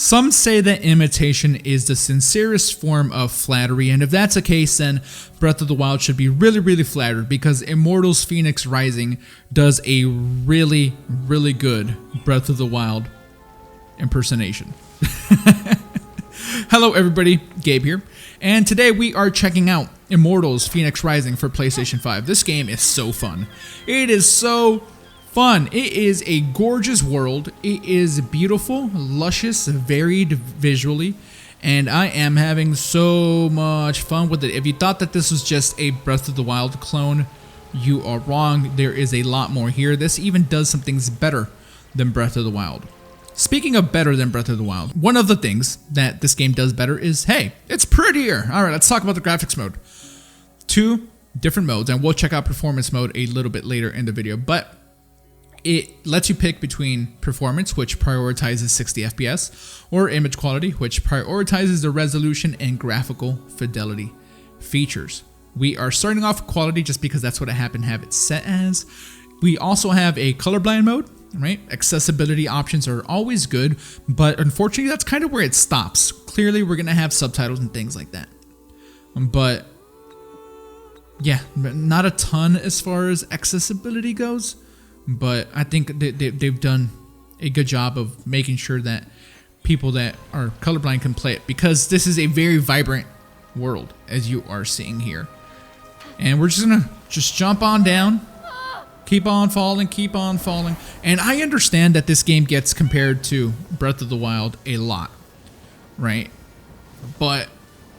Some say that imitation is the sincerest form of flattery, and if that's the case, then Breath of the Wild should be really flattered, because Immortals Fenyx Rising does a really good Breath of the Wild impersonation. Hello everybody, Gabe here, and today we are checking out Immortals Fenyx Rising for PlayStation 5. This game is so fun. It is so fun. It is a gorgeous world. It is beautiful, luscious, varied visually, and I am having so much fun with it. If you thought that this was just a Breath of the Wild clone, you are wrong. There is a lot more here. This even does some things better than Breath of the Wild. Speaking of better than Breath of the Wild, one of the things that this game does better is, hey, it's prettier. All right, let's talk about the graphics mode. Two different modes, and we'll check out performance mode a little bit later in the video, but it lets you pick between performance, which prioritizes 60 FPS, or image quality, which prioritizes the resolution and graphical fidelity features. We are starting off with quality just because that's what I happen to have it set as. We also have a colorblind mode, right? Accessibility options are always good, but unfortunately that's kind of where it stops. Clearly we're gonna have subtitles and things like that, but yeah, not a ton as far as accessibility goes. But I think they've done a good job of making sure that people that are colorblind can play it, because this is a very vibrant world, as you are seeing here. And we're just gonna jump on down, keep on falling. And I understand that this game gets compared to Breath of the Wild a lot, right? But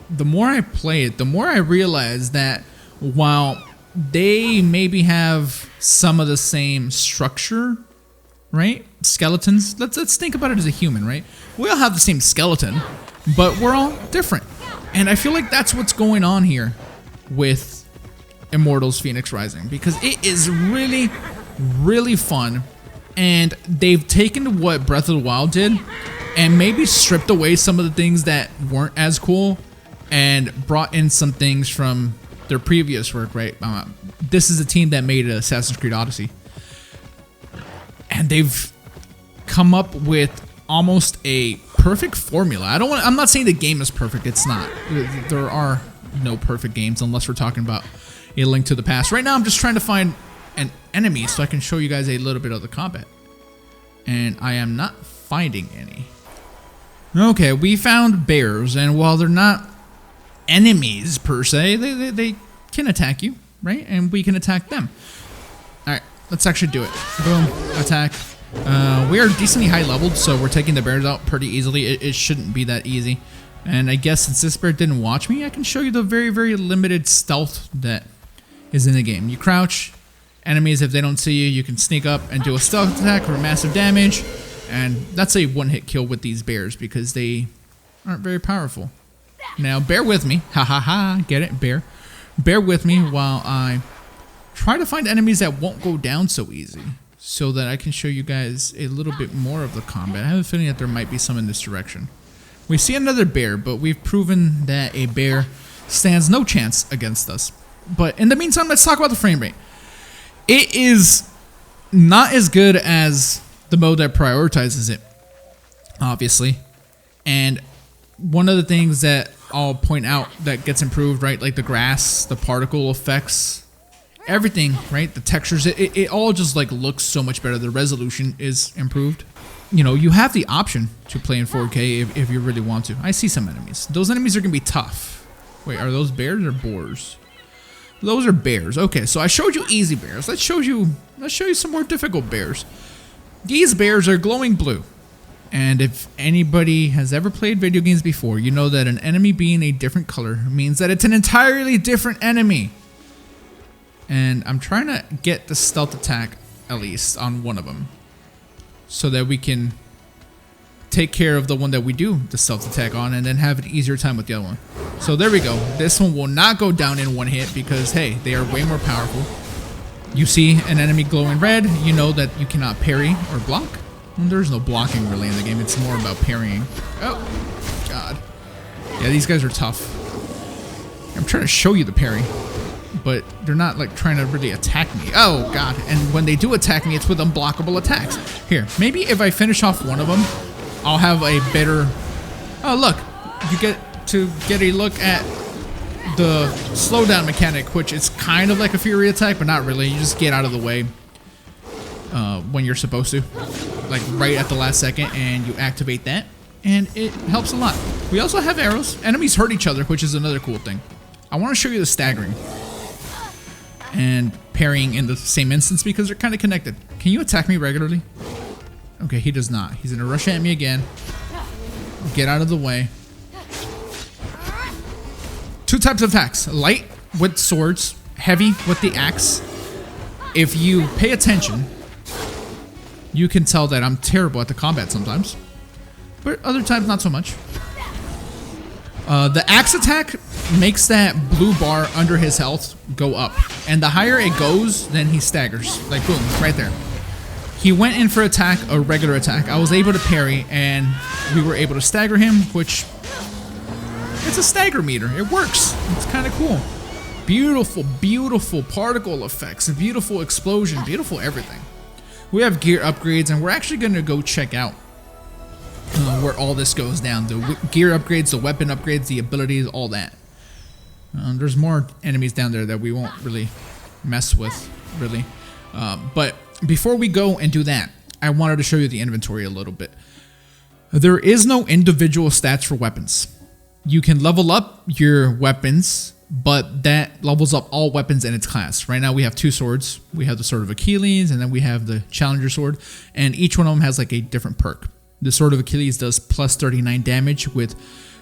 the more I play it, the more I realize that while they maybe have some of the same structure, right? Skeletons. Let's think about it as a human, right? We all have the same skeleton, but we're all different. And I feel like that's what's going on here with Immortals Fenyx Rising, because it is really fun. And they've taken what Breath of the Wild did and maybe stripped away some of the things that weren't as cool and brought in some things from their previous work, right? This is a team that made Assassin's Creed Odyssey, and they've come up with almost a perfect formula. I'm not saying the game is perfect. It's not. There are no perfect games unless we're talking about A Link to the Past. Right now, I'm just trying to find an enemy so I can show you guys a little bit of the combat, and I am not finding any. Okay, we found bears, and while they're not enemies per se, they can attack you, right? And we can attack them. All right, let's actually do it. Boom, attack. We are decently high leveled, so we're taking the bears out pretty easily. It shouldn't be that easy. And I guess since this bear didn't watch me, I can show you the very limited stealth that is in the game. You crouch. Enemies, if they don't see you, you can sneak up and do a stealth attack for massive damage. And that's a one-hit kill with these bears because they aren't very powerful. Now, bear with me. Get it? Bear with me while I try to find enemies that won't go down so easy, so that I can show you guys a little bit more of the combat. I have a feeling that there might be some in this direction. We see another bear, but we've proven that a bear stands no chance against us. But in the meantime, let's talk about the frame rate. It is not as good as the mode that prioritizes it, obviously. And one of the things that I'll point out that gets improved, right? Like the grass, the particle effects, everything, right? The textures, it all just like looks so much better. The resolution is improved. You know, you have the option to play in 4K if you really want to. I see some enemies. Those enemies are gonna be tough. Wait, are those bears or boars? Those are bears. Okay, so I showed you easy bears. Let's show you some more difficult bears. These bears are glowing blue. And if anybody has ever played video games before, you know that an enemy being a different color means that it's an entirely different enemy. And I'm trying to get the stealth attack, at least, on one of them, so that we can take care of the one that we do the stealth attack on and then have an easier time with the other one. So there we go. This one will not go down in one hit because, hey, they are way more powerful. You see an enemy glowing red, you know that you cannot parry or block. There's no blocking really in the game. It's more about parrying. Oh, God. Yeah, these guys are tough. I'm trying to show you the parry, but they're not like trying to really attack me. Oh, God. And when they do attack me, it's with unblockable attacks. Here, maybe if I finish off one of them, I'll have a better... Oh, look. You get to get a look at the slowdown mechanic, which is kind of like a fury attack, but not really. You just get out of the way when you're supposed to. Like right at the last second, and you activate that. And it helps a lot. We also have arrows. Enemies hurt each other, which is another cool thing. I want to show you the staggering and parrying in the same instance because they're kind of connected. Can you attack me regularly? Okay, he does not. He's gonna rush at me again. Get out of the way. Two types of attacks. Light with swords, heavy with the axe. If you pay attention, you can tell that I'm terrible at the combat sometimes, but other times not so much. The axe attack makes that blue bar under his health go up, and the higher it goes, then he staggers. Like boom, right there. He went in for attack, a regular attack. I was able to parry, and we were able to stagger him, which it's a stagger meter. It works. It's kind of cool. Beautiful, beautiful particle effects, a beautiful explosion, beautiful everything. We have gear upgrades, and we're actually going to go check out where all this goes down. The gear upgrades, the weapon upgrades, the abilities, all that. There's more enemies down there that we won't really mess with, really. But before we go and do that, I wanted to show you the inventory a little bit. There is no individual stats for weapons. You can level up your weapons, but that levels up all weapons in its class. Right now we have two swords. We have the Sword of Achilles, and then we have the Challenger Sword, and each one of them has like a different perk. The Sword of Achilles does plus 39 damage with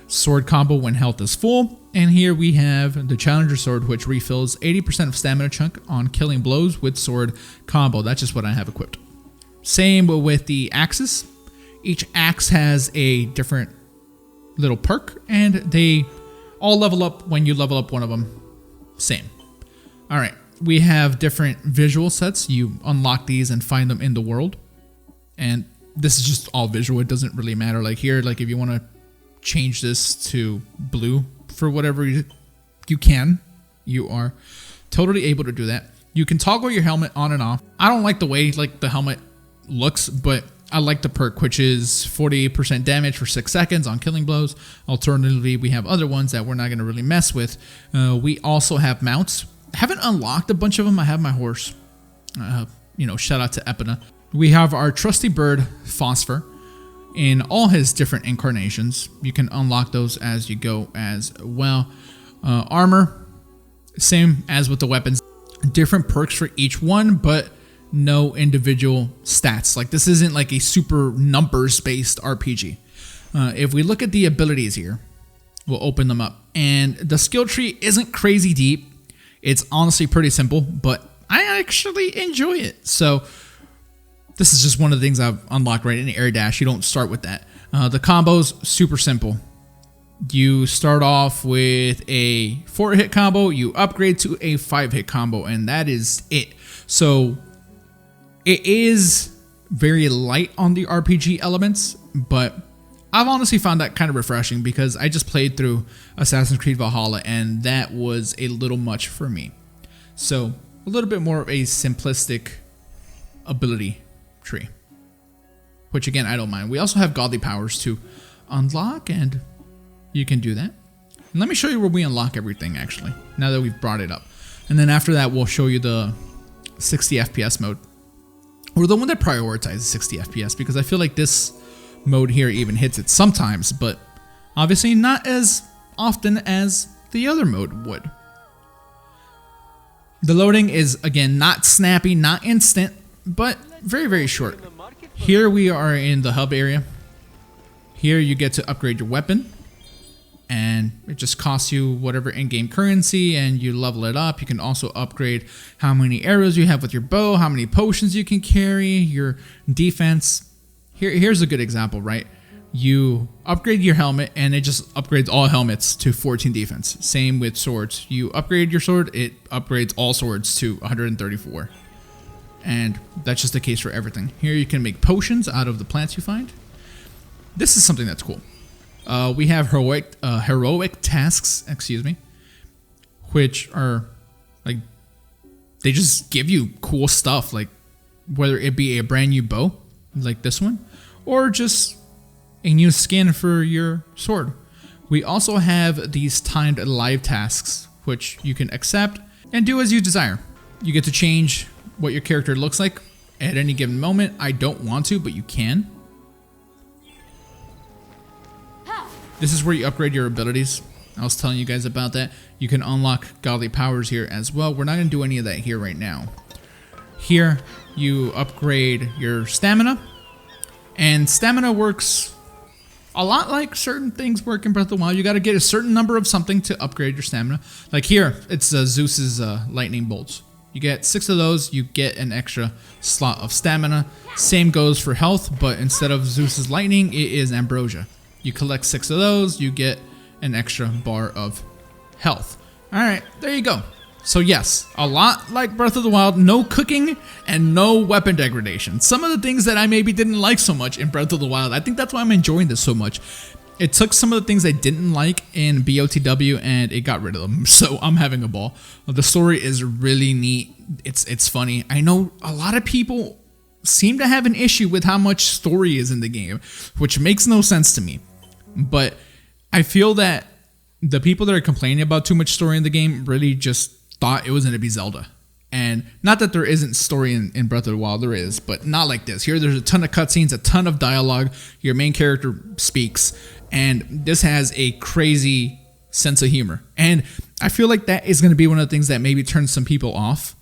sword combo when health is full, and here we have the Challenger Sword, which refills 80% of stamina chunk on killing blows with sword combo. That's just what I have equipped. Same with the axes. Each axe has a different little perk, and they all level up when you level up one of them. Same. All right, we have different visual sets. You unlock these and find them in the world, and this is just all visual. It doesn't really matter. Like here, like if you want to change this to blue for whatever you can, you are totally able to do that. You can toggle your helmet on and off. I don't like the way like the helmet looks, but I like the perk, which is 48% damage for 6 seconds on killing blows. Alternatively, we have other ones that we're not going to really mess with. We also have mounts. I haven't unlocked a bunch of them. I have my horse. Shout out to Epina. We have our trusty bird, Phosphor, in all his different incarnations. You can unlock those as you go as well. Armor, same as with the weapons. Different perks for each one, but no individual stats. Like this isn't like a super numbers based RPG. If we look at the abilities here, we'll open them up, and the skill tree isn't crazy deep. It's honestly pretty simple, but I actually enjoy it. So this is just one of the things I've unlocked right in the air dash. You don't start with that. The combos, super simple. You start off with a 4-hit combo, you upgrade to a 5-hit combo, and that is it. So it is very light on the RPG elements, but I've honestly found that kind of refreshing because I just played through Assassin's Creed Valhalla, and that was a little much for me. So a little bit more of a simplistic ability tree, which again, I don't mind. We also have godly powers to unlock, and you can do that. And let me show you where we unlock everything actually, now that we've brought it up. And then after that, we'll show you the 60 FPS mode, or the one that prioritizes 60 FPS, because I feel like this mode here even hits it sometimes, but obviously not as often as the other mode would. The loading is, again, not snappy, not instant, but very, very short. Here we are in the hub area. Here you get to upgrade your weapon, and it just costs you whatever in-game currency, and you level it up. You can also upgrade how many arrows you have with your bow, how many potions you can carry, your defense. Here's a good example, right? You upgrade your helmet, and it just upgrades all helmets to 14 defense. Same with swords. You upgrade your sword, it upgrades all swords to 134. And that's just the case for everything. Here you can make potions out of the plants you find. This is something that's cool. We have heroic tasks, which are like, they just give you cool stuff, like whether it be a brand new bow like this one, or just a new skin for your sword. We also have these timed live tasks, which you can accept and do as you desire. You get to change what your character looks like at any given moment. I don't want to, but you can. This is where you upgrade your abilities. I was telling you guys about that. You can unlock godly powers here as well. We're not going to do any of that here right now. Here, you upgrade your stamina. And stamina works a lot like certain things work in Breath of the Wild. You got to get a certain number of something to upgrade your stamina. Like here, it's Zeus's lightning bolts. You get 6 of those, you get an extra slot of stamina. Same goes for health, but instead of Zeus's lightning, it is ambrosia. You collect 6 of those, you get an extra bar of health. All right, there you go. So yes, a lot like Breath of the Wild, no cooking and no weapon degradation. Some of the things that I maybe didn't like so much in Breath of the Wild, I think that's why I'm enjoying this so much. It took some of the things I didn't like in BOTW and it got rid of them, so I'm having a ball. The story is really neat. It's funny. I know a lot of people seem to have an issue with how much story is in the game, which makes no sense to me. But I feel that the people that are complaining about too much story in the game really just thought it was going to be Zelda. And not that there isn't story in Breath of the Wild, there is, but not like this. Here there's a ton of cutscenes, a ton of dialogue. Your main character speaks, and this has a crazy sense of humor. And I feel like that is going to be one of the things that maybe turns some people off.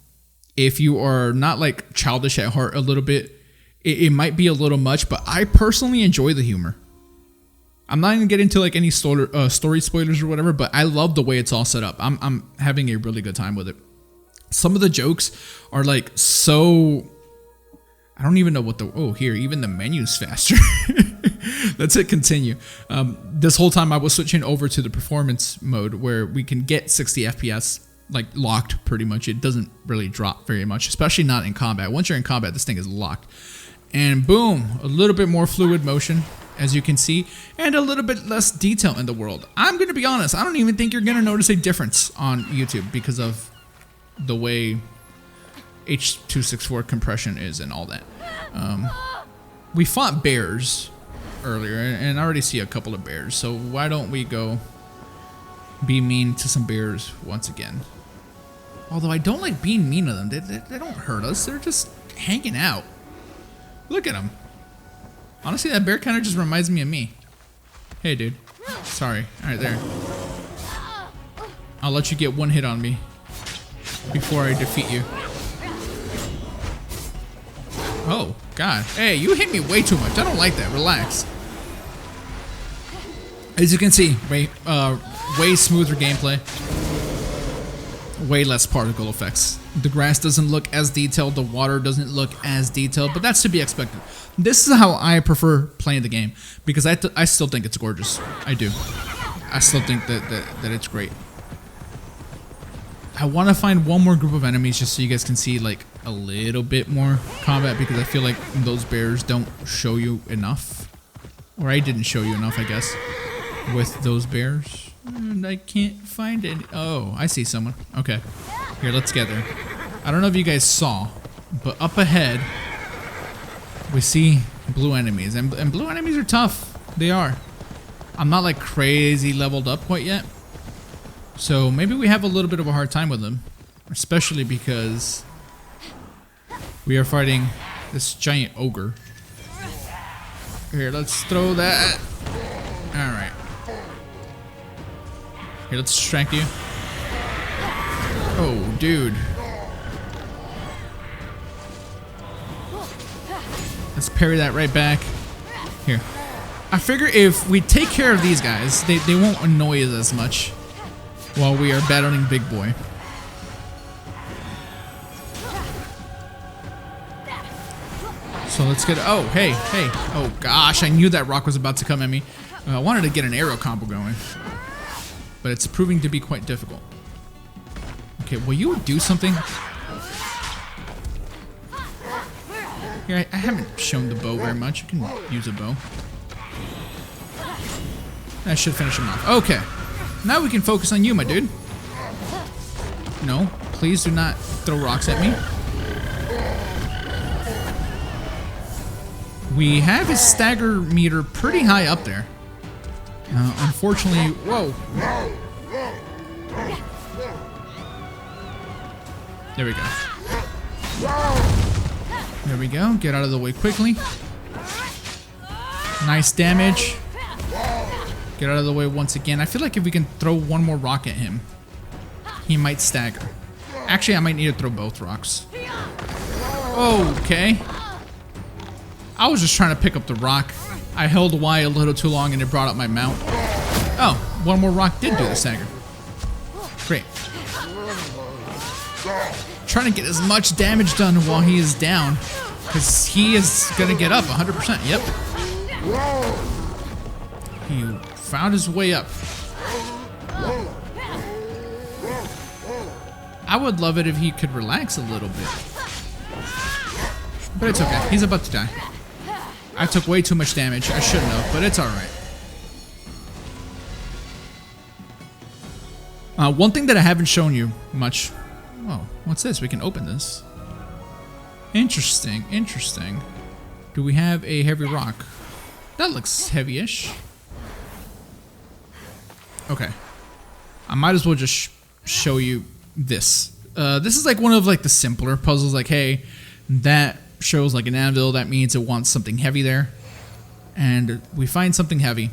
If you are not like childish at heart a little bit, it might be a little much, but I personally enjoy the humor. I'm not going to get into like any story spoilers or whatever, but I love the way it's all set up. I'm having a really good time with it. Some of the jokes are like so... I don't even know what the... Oh, here, even the menu's faster. Let's hit continue. This whole time I was switching over to the performance mode where we can get 60 FPS, like locked pretty much. It doesn't really drop very much, especially not in combat. Once you're in combat, this thing is locked. And boom, a little bit more fluid motion, as you can see, and a little bit less detail in the world. I'm going to be honest, I don't even think you're going to notice a difference on YouTube because of the way H.264 compression is and all that. We fought bears earlier, and I already see a couple of bears, so why don't we go be mean to some bears once again. Although I don't like being mean to them. They don't hurt us, they're just hanging out. Look at them. Honestly, that bear kind of just reminds me of me. Hey, dude. Sorry. Alright, there. I'll let you get one hit on me before I defeat you. Oh, God. Hey, you hit me way too much. I don't like that. Relax. As you can see, way smoother gameplay. Way less particle effects. The grass doesn't look as detailed, the water doesn't look as detailed, but that's to be expected. This is how I prefer playing the game, because I still think it's gorgeous. I do. I still think that it's great. I want to find one more group of enemies just so you guys can see like a little bit more combat, because I feel like those bears don't show you enough. Or I didn't show you enough, I guess, with those bears. And I can't find it. Oh, I see someone. Okay. Here, let's get there. I don't know if you guys saw, but up ahead, we see blue enemies. And blue enemies are tough. They are. I'm not like crazy leveled up quite yet. So maybe we have a little bit of a hard time with them. Especially because we are fighting this giant ogre. Here, let's throw that. Alright. Here, let's distract you. Oh, dude. Let's parry that right back. Here. I figure if we take care of these guys, they won't annoy us as much while we are battling Big Boy. So let's get... Oh, hey. Oh, gosh, I knew that rock was about to come at me. I wanted to get an arrow combo going, but it's proving to be quite difficult. Okay, will you do something? Here, I haven't shown the bow very much. You can use a bow. That should finish him off. Okay. Now we can focus on you, my dude. No, please do not throw rocks at me. We have his stagger meter pretty high up there. Unfortunately, whoa. There we go. There we go. Get out of the way quickly. Nice damage. Get out of the way once again. I feel like if we can throw one more rock at him, he might stagger. Actually, I might need to throw both rocks. Okay. I was just trying to pick up the rock. I held Y a little too long and it brought up my mount. Oh, one more rock did do the stagger. Great. Trying to get as much damage done while he is down, because he is going to get up 100%. Yep. He found his way up. I would love it if he could relax a little bit. But it's okay. He's about to die. I took way too much damage. I shouldn't have, but it's alright. One thing that I haven't shown you much. Oh, what's this? We can open this. Interesting, interesting. Do we have a heavy rock? That looks heavy-ish. Okay. I might as well just show you this. This is like one of like the simpler puzzles. Like, hey, that shows like an anvil. That means it wants something heavy there. And we find something heavy.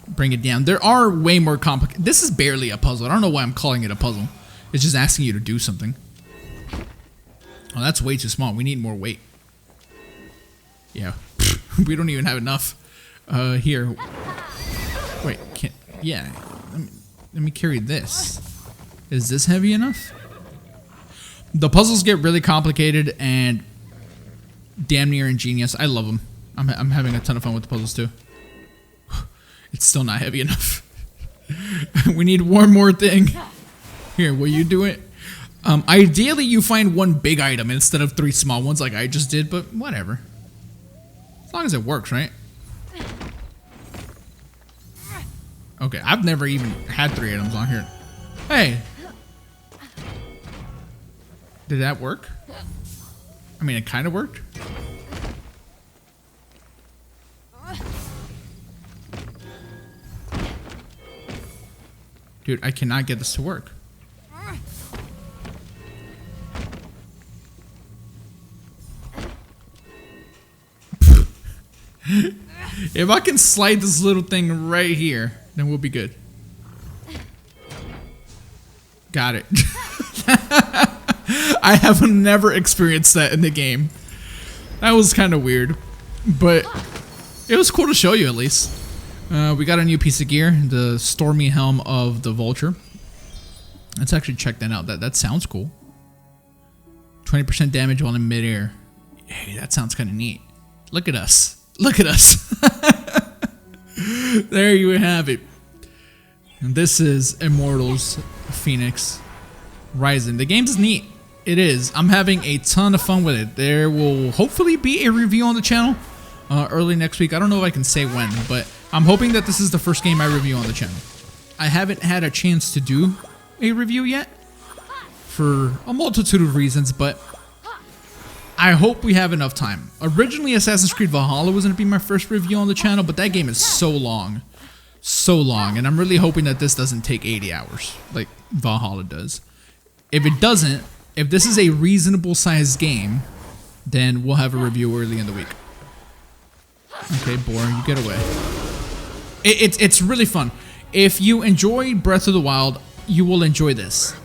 Bring it down. There are way more complicated. This is barely a puzzle. I don't know why I'm calling it a puzzle. It's just asking you to do something. Oh, that's way too small. We need more weight. Yeah. We don't even have enough. Here. Wait, can't. Yeah. Let me carry this. Is this heavy enough? The puzzles get really complicated and damn near ingenious. I love them. I'm having a ton of fun with the puzzles too. It's still not heavy enough. We need one more thing. Here, will you do it? Ideally, you find one big item instead of 3 small ones like I just did, but whatever. As long as it works, right? Okay, I've never even had 3 items on here. Hey! Did that work? I mean, it kind of worked. Dude, I cannot get this to work. If I can slide this little thing right here, then we'll be good. Got it. I have never experienced that in the game. That was kind of weird, but it was cool to show you at least. We got a new piece of gear, the Stormy Helm of the Vulture. Let's actually check that out. That sounds cool. 20% damage while in midair. Hey, that sounds kind of neat. Look at us. Look at us. There you have it. And this is Immortals Fenyx Rising. The game's neat. It is. I'm having a ton of fun with it. There will hopefully be a review on the channel early next week. I don't know if I can say when, but I'm hoping that this is the first game I review on the channel. I haven't had a chance to do a review yet for a multitude of reasons, but I hope we have enough time. Originally, Assassin's Creed Valhalla was going to be my first review on the channel, but that game is so long, and I'm really hoping that this doesn't take 80 hours like Valhalla does. If it doesn't, if this is a reasonable sized game, then we'll have a review early in the week. Okay, boar, you get away. It's really fun. If you enjoy Breath of the Wild, you will enjoy this.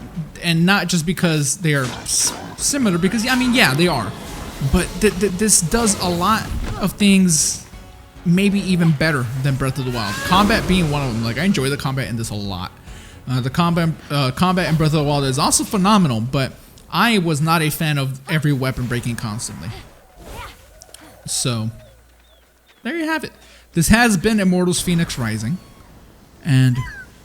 And not just because they are similar, because, I mean, yeah, they are. But this does a lot of things maybe even better than Breath of the Wild. Combat being one of them. Like, I enjoy the combat in this a lot. The combat in Breath of the Wild is also phenomenal, but I was not a fan of every weapon breaking constantly. So, there you have it. This has been Immortals Fenyx Rising, and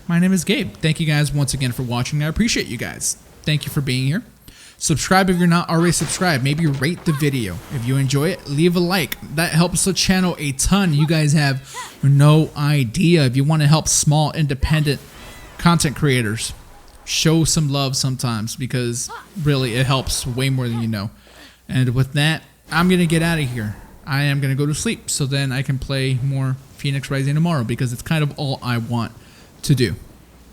my name is Gabe. Thank you guys once again for watching. I appreciate you guys. Thank you for being here. Subscribe if you're not already subscribed. Maybe rate the video. If you enjoy it, leave a like. That helps the channel a ton. You guys have no idea. If you want to help small independent content creators, show some love sometimes, because really it helps way more than you know. And with that, I'm going to get out of here. I am going to go to sleep so then I can play more Fenyx Rising tomorrow because it's kind of all I want to do.